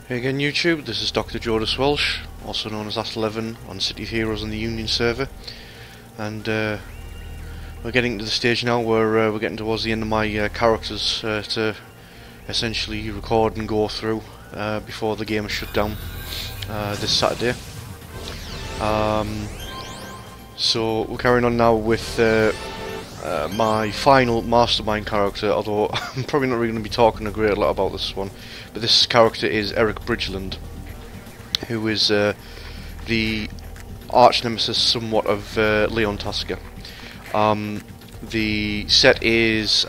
Hey again YouTube, this is Dr. Jodis Welsh, also known as At11 on City of Heroes on the Union server, and we're getting to the stage now where we're getting towards the end of my characters to essentially record and go through before the game is shut down this Saturday. So we're carrying on now with my final Mastermind character, although I'm probably not really going to be talking a great lot about this one. But this character is Eric Bridgeland, who is the arch nemesis somewhat of Leon Tusker. The set is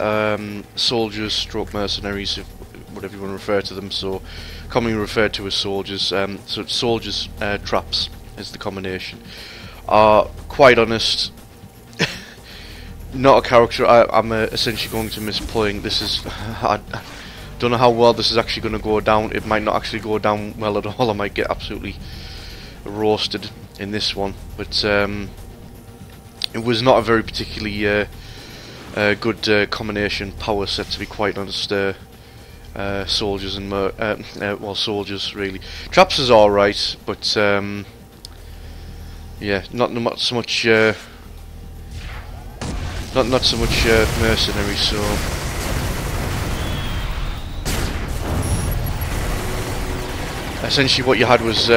soldiers stroke mercenaries, whatever you want to refer to them, so commonly referred to as soldiers. So it's soldiers traps is the combination. Quite honest, not a character I'm essentially going to miss playing. This is I don't know how well this is actually going to go down. It might not actually go down well at all. I might get absolutely roasted in this one, but it was not a very particularly good combination power set, to be quite honest. Soldiers and well, soldiers really. Traps is all right, but yeah, not so much. Not so much mercenary. So. Essentially what you had was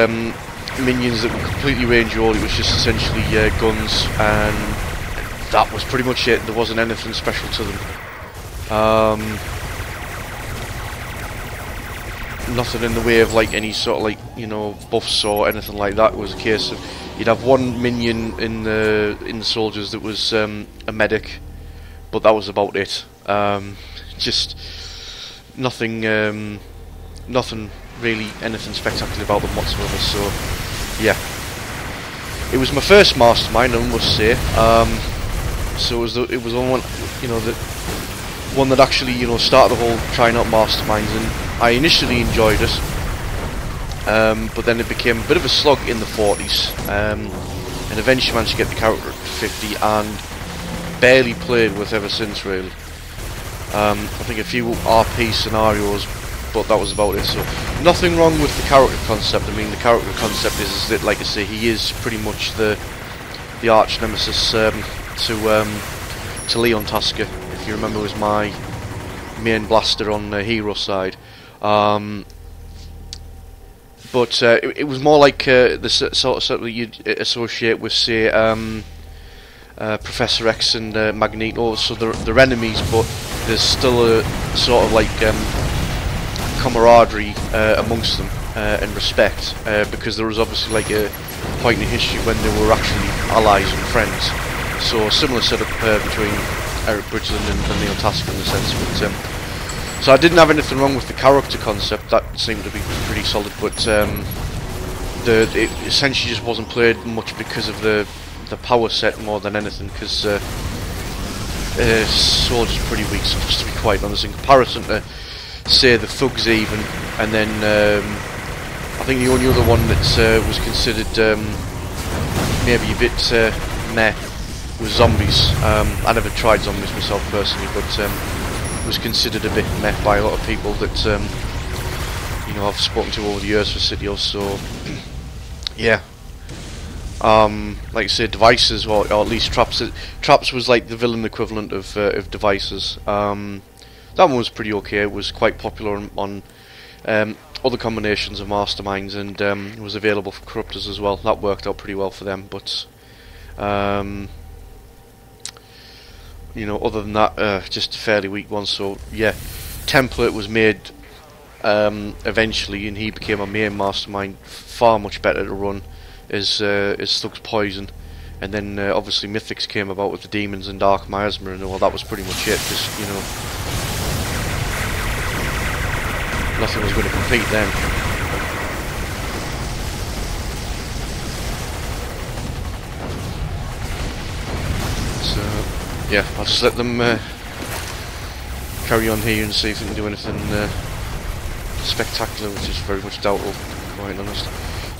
minions that were completely range all. It was just essentially guns, and that was pretty much it. There wasn't anything special to them. Nothing in the way of like any sort of like, you know, buffs or anything like that. It was a case of you'd have one minion in the soldiers that was a medic, but that was about it. Just nothing really anything spectacular about them whatsoever. So yeah, it was my first Mastermind, I must say. So it was one, you know, the one that actually, you know, started the whole trying out Masterminds, and I initially enjoyed it, but then it became a bit of a slog in the 40s, and eventually managed to get the character up to 50 and barely played with ever since, really. I think a few RP scenarios, but that was about it. So nothing wrong with the character concept. I mean, the character concept is that, like I say, he is pretty much the arch nemesis to Leon Tusker. If you remember, was my main blaster on the hero side. But it was more like the sort of stuff that you'd associate with, say, Professor X and Magneto. So they're enemies, but there's still a sort of like camaraderie amongst them and respect, because there was obviously like a point in history when they were actually allies and friends. So a similar setup between Eric Bridgeland and Leon Tusker in the sense. But so I didn't have anything wrong with the character concept. That seemed to be pretty solid, but it essentially just wasn't played much because of the power set more than anything, because Swords is pretty weak sauce, to be quite honest, in comparison to, say, the Thugs even, and then I think the only other one that was considered maybe a bit meh was Zombies. I never tried Zombies myself personally, but was considered a bit meh by a lot of people that you know, I've spoken to over the years for City. So yeah, like I said, Devices, or at least Traps. Traps was like the villain equivalent of Devices. That one was pretty okay. It was quite popular on other combinations of Masterminds, and it was available for Corruptors as well. That worked out pretty well for them, but you know, other than that, just a fairly weak one. So yeah, Template was made eventually, and he became a main Mastermind, far much better to run as Thug's Poison. And then obviously Mythics came about with the Demons and Dark Miasma, and all that was pretty much it. Just, you know, nothing was going to compete then. So yeah, I'll just let them carry on here and see if they can do anything spectacular, which is very much doubtful, quite honest.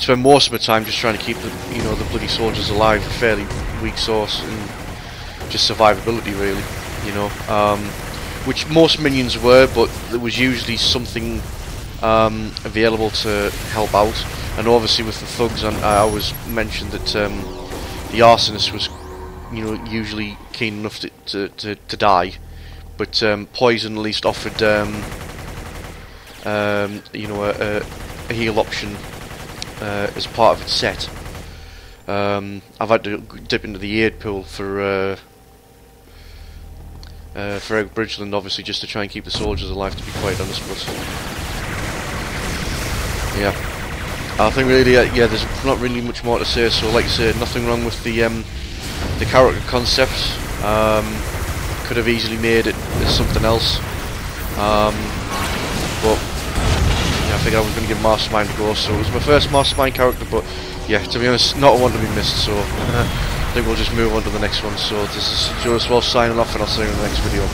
Spend most of my time just trying to keep the, you know, the bloody soldiers alive, a fairly weak source, and just survivability, really, you know. Which most minions were, but there was usually something available to help out. And obviously with the thugs, I always mentioned that the arsonist was, you know, usually keen enough to die, but Poison at least offered, you know, a heal option as part of its set. I've had to dip into the aid pool for Eric Bridgeland, obviously, just to try and keep the soldiers alive, to be quite honest. But yeah, I think really, yeah, there's not really much more to say. So, like I said, nothing wrong with the character concept. Could have easily made it as something else, but yeah, I figured I was going to give Mastermind a go. So it was my first Mastermind character, but yeah, to be honest, not one to be missed. So I think we'll just move on to the next one. So this is Joe Swell signing off, and I'll see you in the next video.